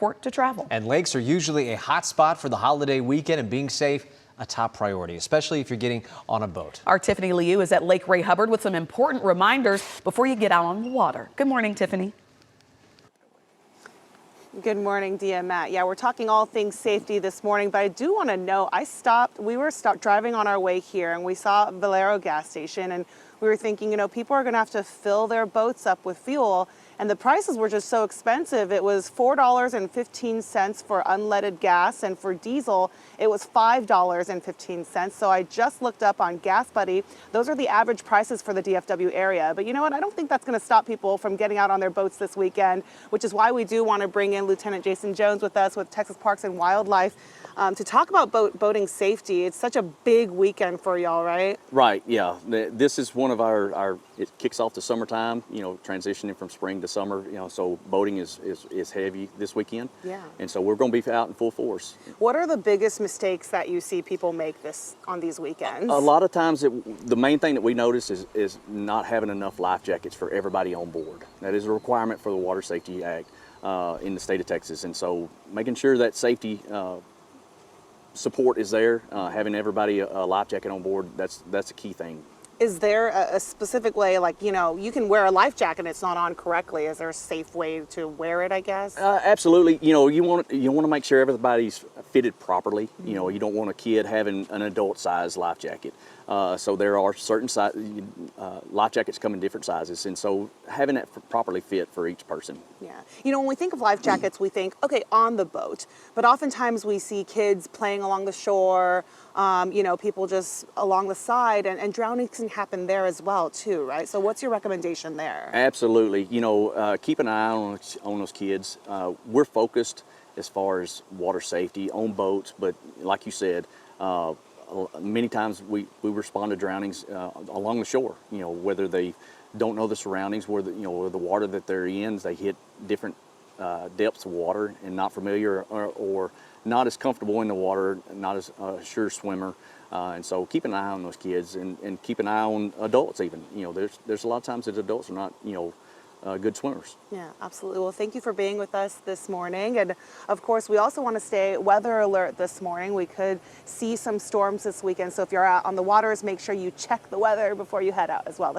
port to travel. And lakes are usually a hot spot for the holiday weekend, and being safe a top priority, especially if you're getting on a boat. Our Tiffany Liu is at Lake Ray Hubbard with some important reminders before you get out on the water. Good morning, Tiffany. Good morning, Dia and Matt. Yeah, we're talking all things safety this morning, but I do want to know, we were driving on our way here and we saw Valero gas station, and we were thinking, people are going to have to fill their boats up with fuel, and the prices were just so expensive. It was $4.15 for unleaded gas, and for diesel, it was $5.15. So I just looked up on Gas Buddy. Those are the average prices for the DFW area. But you know what? I don't think that's going to stop people from getting out on their boats this weekend, which is why we do want to bring in Lieutenant Jason Jones with us with Texas Parks and Wildlife to talk about boating safety. It's such a big weekend for y'all, right? Right, yeah. This is one of it kicks off the summertime, transitioning from spring to summer, so boating is heavy this weekend. Yeah. And so we're going to be out in full force. What are the biggest mistakes that you see people make on these weekends? A lot of times the main thing that we notice is not having enough life jackets for everybody on board. That is a requirement for the Water Safety Act in the state of Texas. And so making sure that safety support is there, having everybody a life jacket on board, that's a key thing. Is there a specific way, you can wear a life jacket and it's not on correctly? Is there a safe way to wear it, I guess? Absolutely. You want to make sure everybody's fitted properly. You don't want a kid having an adult size life jacket. So there are certain life jackets come in different sizes, and so having it properly fit for each person. Yeah. When we think of life jackets, we think, okay, on the boat. But oftentimes we see kids playing along the shore, people just along the side, and drowning can happen there as well, too, right? So what's your recommendation there? Absolutely. Keep an eye on those kids. We're focused as far as water safety on boats, but like you said, many times we respond to drownings along the shore, whether they don't know the surroundings, where the water that they're in, they hit different depths of water and not familiar or not as comfortable in the water, not as sure swimmer. And so keep an eye on those kids and keep an eye on adults even. There's a lot of times that adults are not, good swimmers. Yeah, absolutely. Well, thank you for being with us this morning. And of course, we also want to stay weather alert this morning. We could see some storms this weekend. So if you're out on the waters, make sure you check the weather before you head out as well.